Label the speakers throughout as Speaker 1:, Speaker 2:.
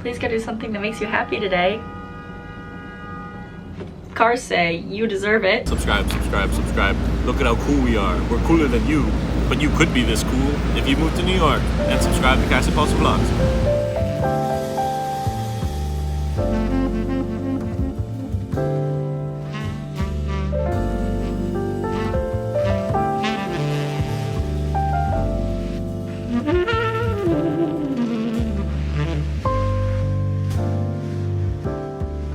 Speaker 1: Please go do something that makes you happy today. Cars say you deserve it.
Speaker 2: Subscribe, subscribe, subscribe. Look at how cool we are. We're cooler than you. But you could be this cool if you moved to New York and subscribe to cassiepaulsenvlogs.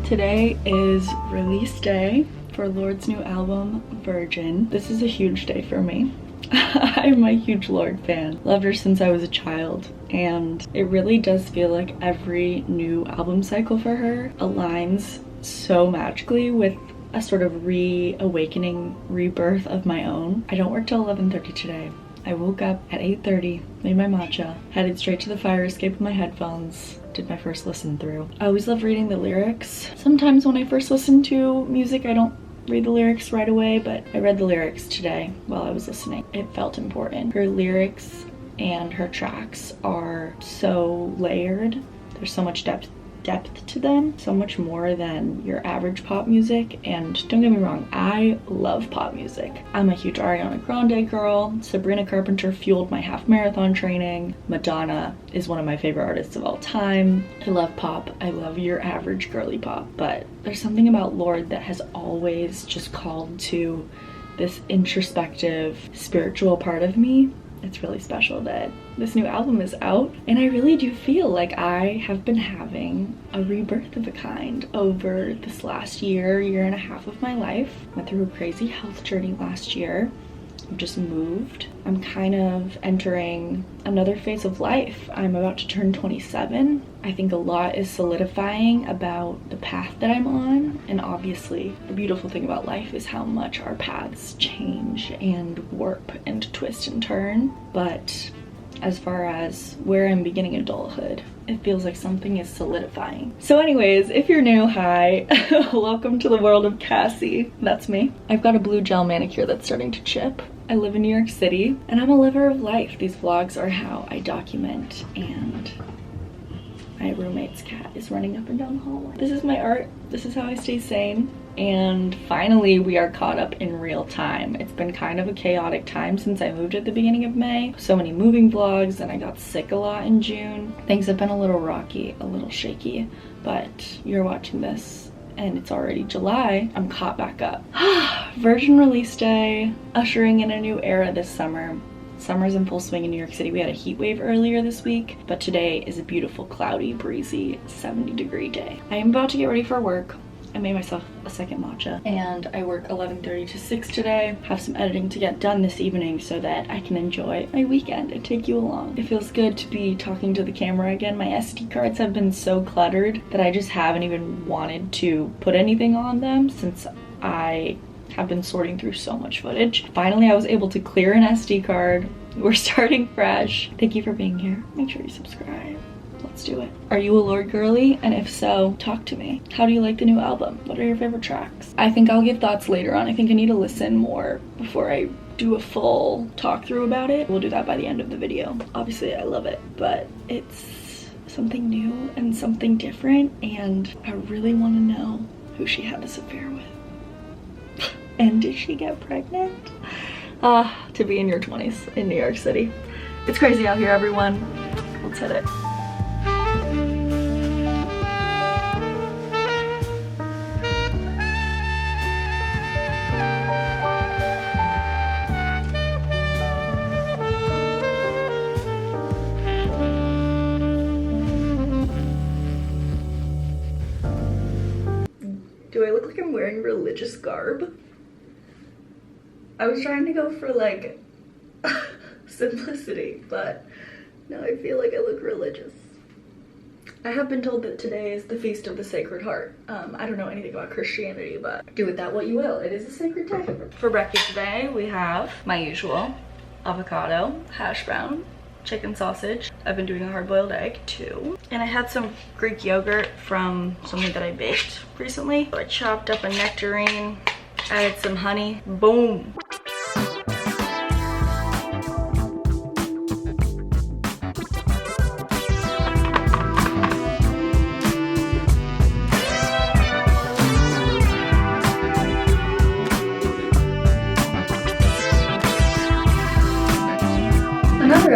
Speaker 1: Today is release day for Lorde's new album, Virgin. This is a huge day for me. I'm a huge Lorde fan. Loved her since I was a child, and it really does feel like every new album cycle for her aligns so magically with a sort of reawakening, rebirth of my own. I don't work till 11:30 today. I woke up at 8:30, made my matcha, headed straight to the fire escape with my headphones, did my first listen through. I always love reading the lyrics. Sometimes when I first listen to music, I don't read the lyrics right away, but I read the lyrics today while I was listening. It felt important. Her lyrics and her tracks are so layered. There's so much depth to them, so much more than your average pop music. And don't get me wrong, I love pop music. I'm a huge Ariana Grande girl. Sabrina Carpenter fueled my half marathon training. Madonna is one of my favorite artists of all time. I love pop. I love your average girly pop, but there's something about Lorde that has always just called to this introspective, spiritual part of me. It's really special that this new album is out, and I really do feel like I have been having a rebirth of a kind over this last year and a half of my life. Went through a crazy health journey last year. I've just moved. I'm kind of entering another phase of life. I'm about to turn 27. I think a lot is solidifying about the path that I'm on, and obviously the beautiful thing about life is how much our paths change and warp and twist and turn. But as far as where I'm beginning adulthood, it feels like something is solidifying. So anyways, if you're new, hi. Welcome to the world of Cassie. That's me. I've got a blue gel manicure that's starting to chip. I live in New York City, and I'm a liver of life. These vlogs are how I document, and my roommate's cat is running up and down the hallway. This is my art. This is how I stay sane. And finally, we are caught up in real time. It's been kind of a chaotic time since I moved at the beginning of May. So many moving vlogs, and I got sick a lot in June. Things have been a little rocky, a little shaky, but you're watching this and it's already July. I'm caught back up. Virgin release day, ushering in a new era this summer. Summer's in full swing in New York City. We had a heat wave earlier this week, but today is a beautiful, cloudy, breezy, 70-degree day. I am about to get ready for work. I made myself a second matcha, and I work 11:30 to 6 today. Have some editing to get done this evening so that I can enjoy my weekend and take you along. It feels good to be talking to the camera again. My SD cards have been so cluttered that I just haven't even wanted to put anything on them since I have been sorting through so much footage. Finally, I was able to clear an SD card. We're starting fresh. Thank you for being here. Make sure you subscribe. Let's do it. Are you a Lorde girly? And if so, talk to me. How do you like the new album? What are your favorite tracks? I think I'll give thoughts later on. I think I need to listen more before I do a full talk through about it. We'll do that by the end of the video. Obviously, I love it, but it's something new and something different, and I really want to know who she had this affair with. And did she get pregnant? To be in your 20s in New York City. It's crazy out here, everyone. Let's hit it. Do I look like I'm wearing religious garb? I was trying to go for like simplicity, but now I feel like I look religious. I have been told that today is the Feast of the Sacred Heart. I don't know anything about Christianity, but do with that what you will. It is a sacred day. For breakfast today, we have my usual avocado, hash brown, chicken sausage. I've been doing a hard-boiled egg too. And I had some Greek yogurt from something that I baked recently. So I chopped up a nectarine, added some honey, boom.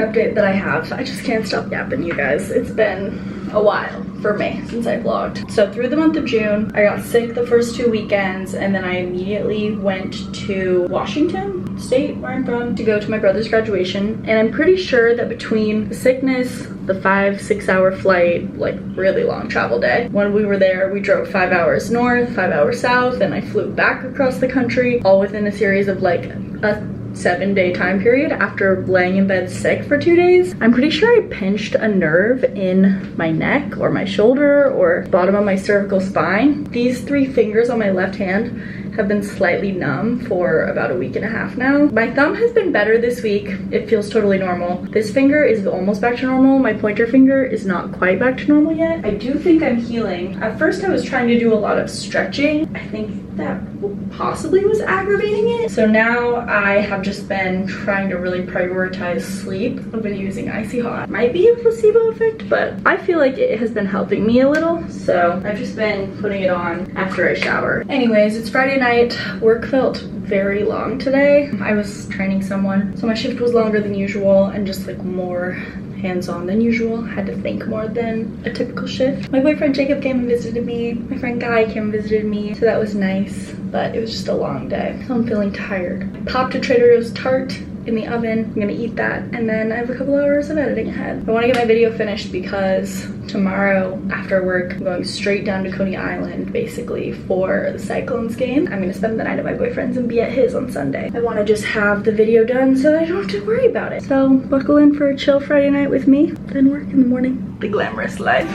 Speaker 1: update that I have. I just can't stop yapping, you guys. It's been a while for me since I vlogged. So through the month of June, I got sick the first 2 weekends, and then I immediately went to Washington State, where I'm from, to go to my brother's graduation. And I'm pretty sure that between the sickness, the 5-6 hour flight, like really long travel day, when we were there, we drove 5 hours north, 5 hours south, and I flew back across the country, all within a series of like a 7-day time period after laying in bed sick for 2 days. I'm pretty sure I pinched a nerve in my neck or my shoulder or bottom of my cervical spine. These 3 fingers on my left hand have been slightly numb for about a week and a half now. My thumb has been better this week. It feels totally normal. This finger is almost back to normal. My pointer finger is not quite back to normal yet. I do think I'm healing. At first I was trying to do a lot of stretching. I think that possibly was aggravating it. So now I have just been trying to really prioritize sleep. I've been using Icy Hot. Might be a placebo effect, but I feel like it has been helping me a little. So I've just been putting it on after I shower. Anyways, it's Friday night. Work felt very long today. I was training someone, so my shift was longer than usual and just like more hands-on than usual. Had to think more than a typical shift. My boyfriend Jacob came and visited me. My friend Guy came and visited me, so that was nice, but it was just a long day, so I'm feeling tired. I popped a Trader Joe's tart in the oven. I'm gonna eat that, and then I have a couple hours of editing ahead. I want to get my video finished because tomorrow after work I'm going straight down to Coney Island basically for the Cyclones game. I'm gonna spend the night at my boyfriend's and be at his on Sunday. I want to just have the video done so I don't have to worry about it. So buckle in for a chill Friday night with me, then work in the morning. The glamorous life.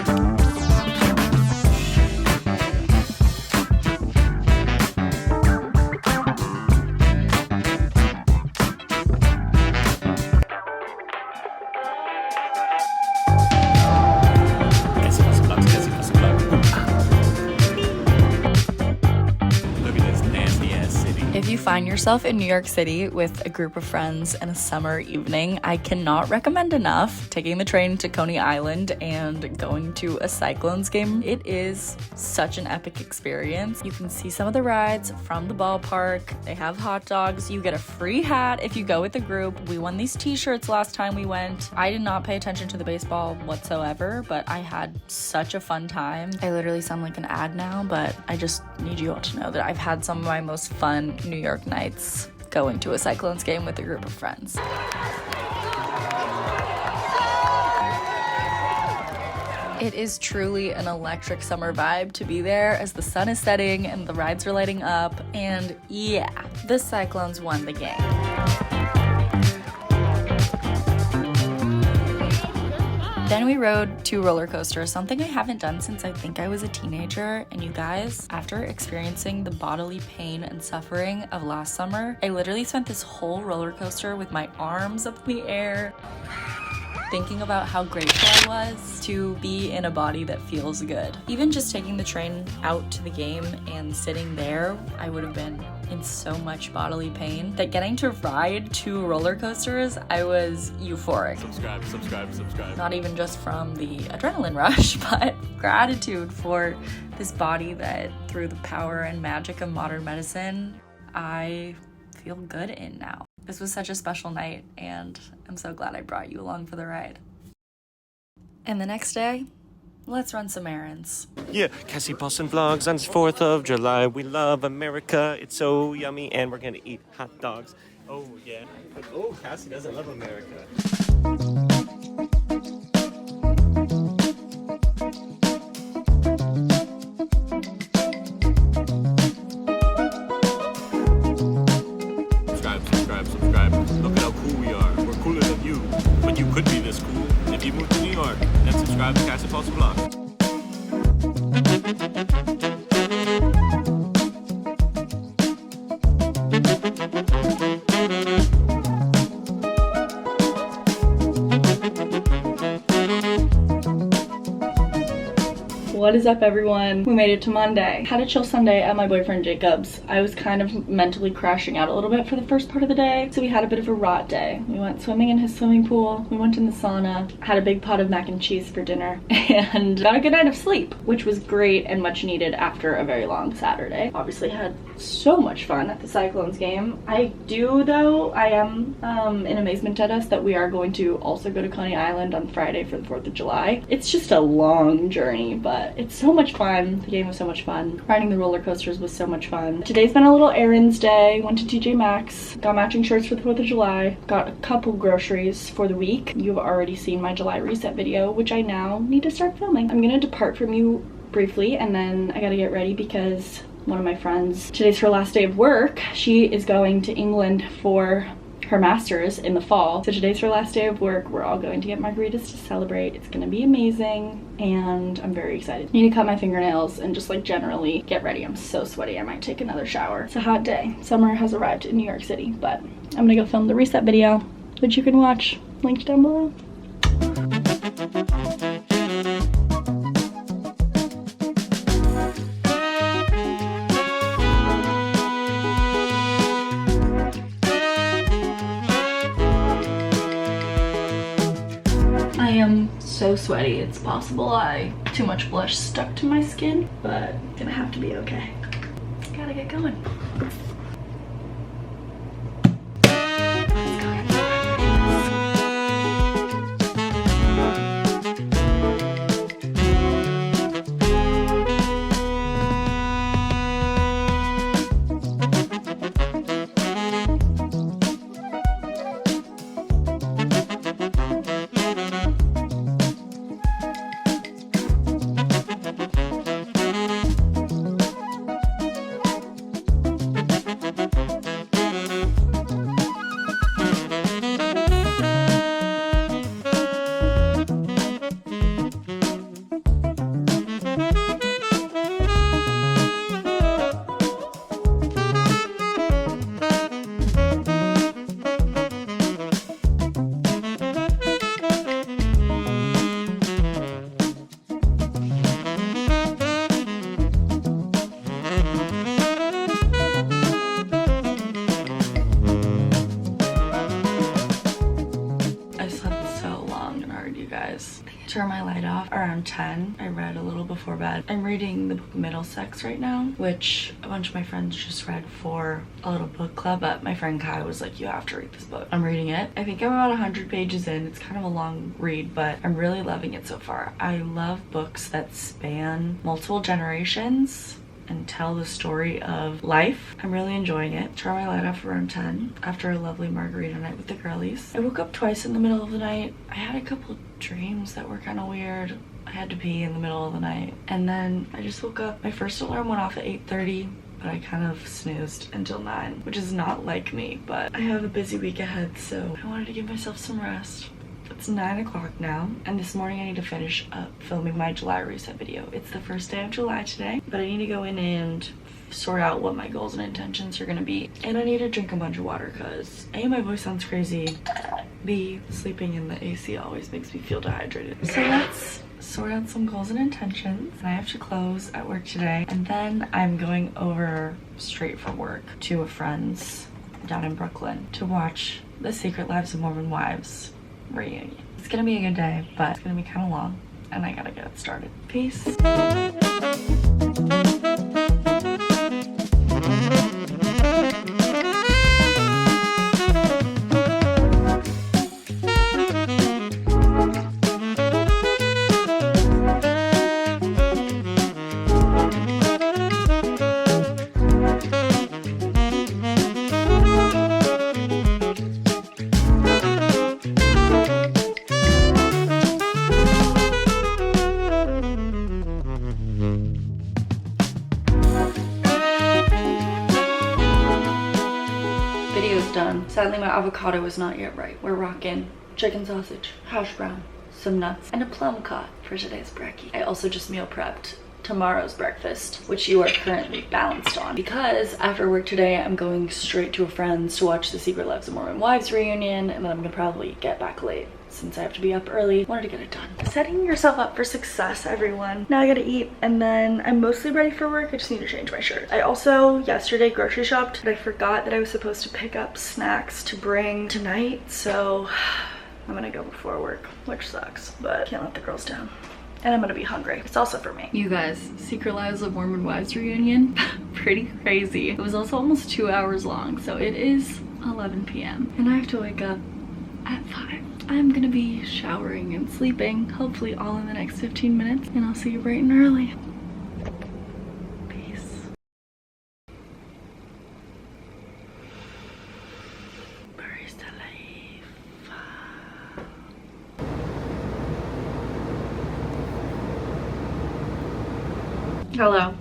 Speaker 3: If you find yourself in New York City with a group of friends and a summer evening, I cannot recommend enough taking the train to Coney Island and going to a Cyclones game. It is such an epic experience. You can see some of the rides from the ballpark. They have hot dogs. You get a free hat if you go with a group. We won these t-shirts last time we went. I did not pay attention to the baseball whatsoever, but I had such a fun time. I literally sound like an ad now, but I just need you all to know that I've had some of my most fun New York nights going to a Cyclones game with a group of friends. It is truly an electric summer vibe to be there as the sun is setting and the rides are lighting up, and yeah, the Cyclones won the game. Then we rode 2 roller coasters, something I haven't done since I think I was a teenager. And you guys, after experiencing the bodily pain and suffering of last summer, I literally spent this whole roller coaster with my arms up in the air, thinking about how grateful I was to be in a body that feels good. Even just taking the train out to the game and sitting there, I would have been in so much bodily pain that getting to ride 2 roller coasters, I was euphoric.
Speaker 2: Subscribe.
Speaker 3: Not even just from the adrenaline rush, but gratitude for this body that, through the power and magic of modern medicine, I feel good in now. This was such a special night, and I'm so glad I brought you along for the ride. And the next day, let's run some errands.
Speaker 2: Yeah, cassiepaulsenvlogs on the 4th of July. We love America. It's so yummy, and we're gonna eat hot dogs. Oh yeah. Oh, Cassie doesn't love America. Subscribe. Look at how cool we are. We're cooler than you, but you could be this cool if you moved to New York. And subscribe to cassiepaulsenvlogs.
Speaker 1: What is up, everyone? We made it to Monday. Had a chill Sunday at my boyfriend Jacob's. I was kind of mentally crashing out a little bit for the first part of the day, so we had a bit of a rot day. We went swimming in his swimming pool, we went in the sauna, had a big pot of mac and cheese for dinner, and got a good night of sleep, which was great and much needed after a very long Saturday. Obviously had so much fun at the Cyclones game. I am in amazement at us that we are going to also go to Coney Island on Friday for the 4th of July. It's just a long journey, but it's so much fun. The game was so much fun. Riding the roller coasters was so much fun. Today's been a little errands day. Went to TJ Maxx, got matching shirts for the 4th of July, got a couple groceries for the week. You've already seen my July reset video, which I now need to start filming. I'm gonna depart from you briefly, and then I gotta get ready because one of my friends, today's her last day of work. She is going to England for her master's in the fall, so today's her last day of work. We're all going to get margaritas to celebrate. It's gonna be amazing and I'm very excited. Need to cut my fingernails and just like generally get ready. I'm so sweaty. I might take another shower. It's a hot day. Summer has arrived in New York City, but I'm gonna go film the reset video, which you can watch linked down below. I am so sweaty. It's possible too much blush stuck to my skin, but it's gonna have to be okay. Gotta get going. Turn my light off around 10. I read a little before bed. I'm reading the book Middlesex right now, which a bunch of my friends just read for a little book club, but my friend Kai was like, you have to read this book. I'm reading it. I think I'm about 100 pages in. It's kind of a long read, but I'm really loving it so far. I love books that span multiple generations and tell the story of life. I'm really enjoying it. Turn my light off around 10 after a lovely margarita night with the girlies. I woke up twice in the middle of the night. I had a couple dreams that were kind of weird. I had to pee in the middle of the night, and then I just woke up. My first alarm went off at 8:30, but I kind of snoozed until 9, which is not like me, but I have a busy week ahead, so I wanted to give myself some rest. It's 9 o'clock now, and this morning I need to finish up filming my July reset video. It's the first day of July today, but I need to go in and sort out what my goals and intentions are gonna be. And I need to drink a bunch of water because A, my voice sounds crazy, B, sleeping in the AC always makes me feel dehydrated. So let's sort out some goals and intentions. I have to close at work today, and then I'm going over straight from work to a friend's down in Brooklyn to watch The Secret Lives of Mormon Wives reunion. It's gonna be a good day, but it's gonna be kind of long, and I gotta get it started. Peace. Done. Sadly, my avocado is not yet right. We're rocking chicken sausage, hash brown, some nuts, and a plum cod for today's brekkie. I also just meal prepped tomorrow's breakfast, which you are currently balanced on, because after work today I'm going straight to a friend's to watch The Secret Lives of Mormon Wives reunion, and then I'm gonna probably get back late. since I have to be up early. Wanted to get it done. Setting yourself up for success, everyone. Now I gotta eat, and then I'm mostly ready for work. I just need to change my shirt. I also yesterday grocery shopped, but I forgot that I was supposed to pick up snacks to bring tonight, so I'm gonna go before work, which sucks, but can't let the girls down. And I'm gonna be hungry. It's also for me. You guys, Secret Lives of Mormon Wives reunion, pretty crazy. It was also almost 2 hours long, so it is 11 p.m. and I have to wake up at 5. I'm gonna be showering and sleeping, hopefully all in the next 15 minutes, and I'll see you bright and early. Peace. Barista life. Hello.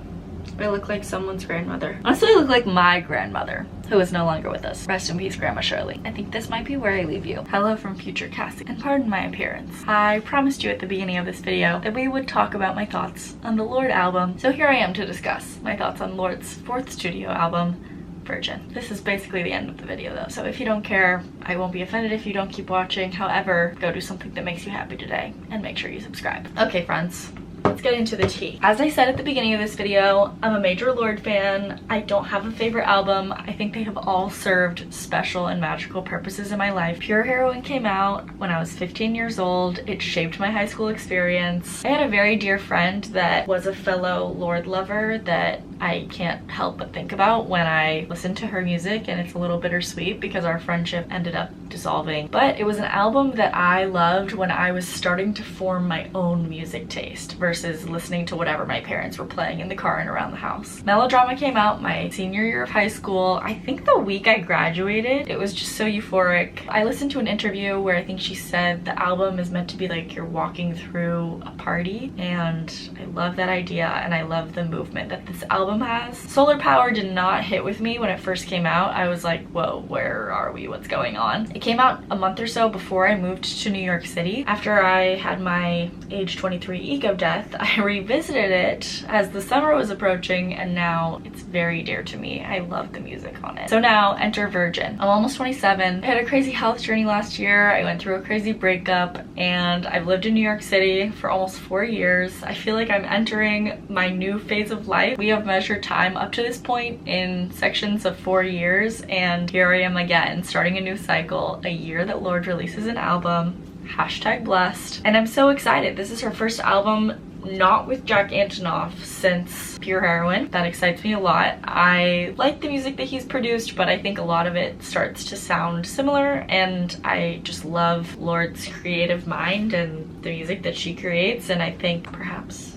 Speaker 1: I look like someone's grandmother. Honestly, I look like my grandmother, who is no longer with us. Rest in peace, Grandma Shirley. I think this might be where I leave you. Hello from future Cassie, and pardon my appearance. I promised you at the beginning of this video that we would talk about my thoughts on the Lorde album, so here I am to discuss my thoughts on Lorde's 4th studio album, Virgin. This is basically the end of the video though, so if you don't care, I won't be offended if you don't keep watching. However, go do something that makes you happy today, and make sure you subscribe. Okay, friends. Let's get into the tea. As I said at the beginning of this video, I'm a major Lorde fan. I don't have a favorite album. I think they have all served special and magical purposes in my life. Pure Heroine came out when I was 15 years old. It shaped my high school experience. I had a very dear friend that was a fellow Lorde lover that I can't help but think about when I listen to her music, and it's a little bittersweet because our friendship ended up dissolving. But it was an album that I loved when I was starting to form my own music taste versus listening to whatever my parents were playing in the car and around the house. Melodrama came out my senior year of high school. I think the week I graduated. It was just so euphoric. I listened to an interview where I think she said the album is meant to be like you're walking through a party, and I love that idea, and I love the movement that this album has. Solar Power did not hit with me when it first came out. I was like, whoa, where are we? What's going on? It came out a month or so before I moved to New York City. After I had my age 23 ego death, I revisited it as the summer was approaching, and now it's very dear to me. I love the music on it. So now enter Virgin. I'm almost 27. I had a crazy health journey last year. I went through a crazy breakup, and I've lived in New York City for almost 4 years. I feel like I'm entering my new phase of life. We have measured time up to this point in sections of 4 years, and here I am again, starting a new cycle, a year that Lorde releases an album. Hashtag blessed. And I'm so excited. This is her first album not with Jack Antonoff since Pure Heroine. That excites me a lot. I like the music that he's produced, but I think a lot of it starts to sound similar, and I just love Lorde's creative mind and the music that she creates, and I think perhaps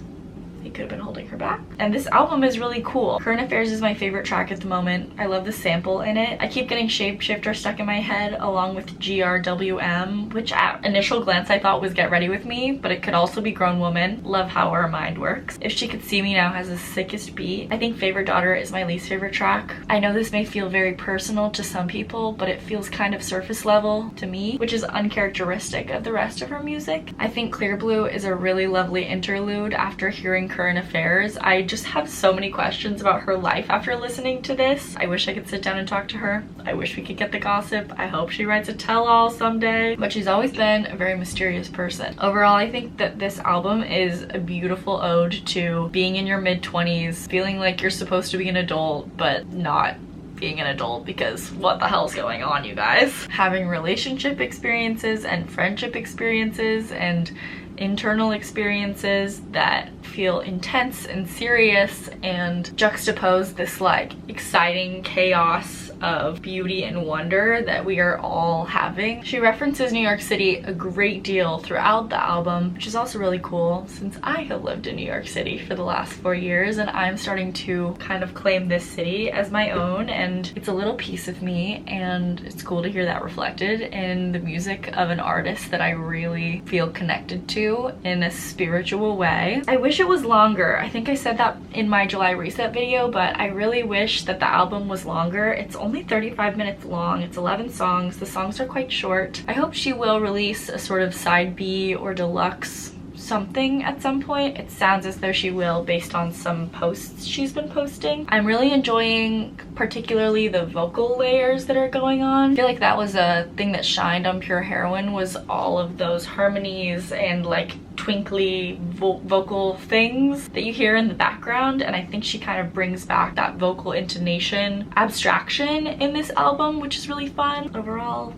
Speaker 1: he could have been holding her back. And this album is really cool. Current Affairs is my favorite track at the moment. I love the sample in it. I keep getting Shapeshifter stuck in my head along with GRWM, which at initial glance I thought was Get Ready With Me, but it could also be Grown Woman. Love how her mind works. If She Could See Me Now has the sickest beat. I think Favorite Daughter is my least favorite track. I know this may feel very personal to some people, but it feels kind of surface level to me, which is uncharacteristic of the rest of her music. I think Clear Blue is a really lovely interlude after hearing Current Affairs. I just have so many questions about her life after listening to this. I wish I could sit down and talk to her. I wish we could get the gossip. I hope she writes a tell-all someday, but she's always been a very mysterious person. Overall, I think that this album is a beautiful ode to being in your mid-20s, feeling like you're supposed to be an adult, but not being an adult, because what the hell's going on, you guys? Having relationship experiences and friendship experiences and internal experiences that feel intense and serious and juxtapose this like exciting chaos of beauty and wonder that we are all having. She references New York City a great deal throughout the album, which is also really cool since I have lived in New York City for the last 4 years, and I'm starting to kind of claim this city as my own, and it's a little piece of me, and it's cool to hear that reflected in the music of an artist that I really feel connected to in a spiritual way. I wish it was longer. I think I said that in my July reset video, but I really wish that the album was longer. It's only 35 minutes long. It's 11 songs. The songs are quite short. I hope she will release a sort of side B or deluxe
Speaker 3: something at some point. It sounds as though she will based on some posts she's been posting. I'm really enjoying particularly the vocal layers that are going on. I feel like that was a thing that shined on Pure Heroine, was all of those harmonies and like twinkly vocal things that you hear in the background, and I think she kind of brings back that vocal intonation abstraction in this album, which is really fun. Overall,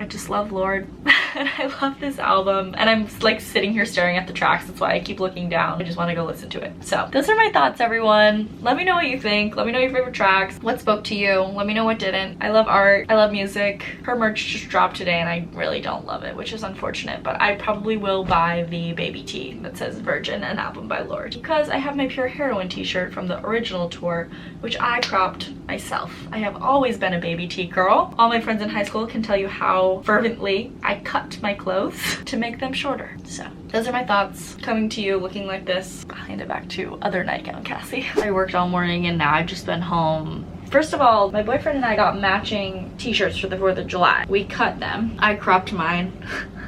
Speaker 3: I just love Lorde. I love this album, and I'm like sitting here staring at the tracks. That's why I keep looking down. I just want to go listen to it. So those are my thoughts, everyone. Let me know what you think. Let me know your favorite tracks. What spoke to you? Let me know what didn't. I love art. I love music. Her merch just dropped today and I really don't love it, which is unfortunate, but I probably will buy the baby tee that says Virgin, an album by Lorde, because I have my Pure Heroine t-shirt from the original tour, which I cropped myself. I have always been a baby tee girl. All my friends in high school can tell you how fervently I cut my clothes to make them shorter. So those are my thoughts coming to you looking like this. I'll hand it back to other nightgown Cassie. I worked all morning and now I've just been home. First of all, my boyfriend and I got matching t-shirts for the 4th of July. We cut them. I cropped mine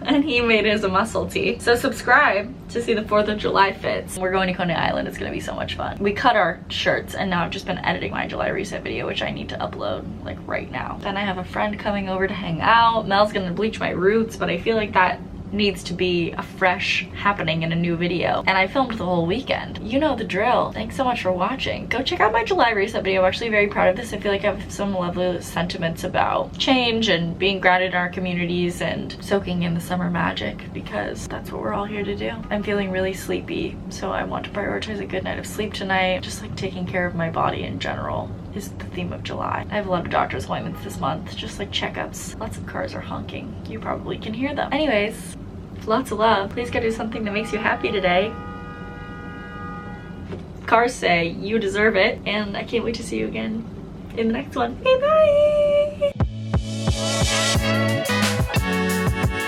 Speaker 3: and he made his a muscle tee. So subscribe to see the 4th of July fits. We're going to Coney Island. It's gonna be so much fun. We cut our shirts and now I've just been editing my July reset video, which I need to upload like right now. Then I have a friend coming over to hang out. Mel's gonna bleach my roots, but I feel like that needs to be a fresh happening in a new video, and I filmed the whole weekend. You know the drill. Thanks so much for watching. Go check out my July reset video. I'm actually very proud of this. I feel like I have some lovely sentiments about change and being grounded in our communities and soaking in the summer magic, because that's what we're all here to do. I'm feeling really sleepy, so I want to prioritize a good night of sleep tonight. Just like taking care of my body in general is the theme of July. I have a lot of doctor's appointments this month, just like checkups. Lots of cars are honking. You probably can hear them. Anyways, lots of love. Please go do something that makes you happy today. Cars say you deserve it, and I can't wait to see you again in the next one. Okay, bye!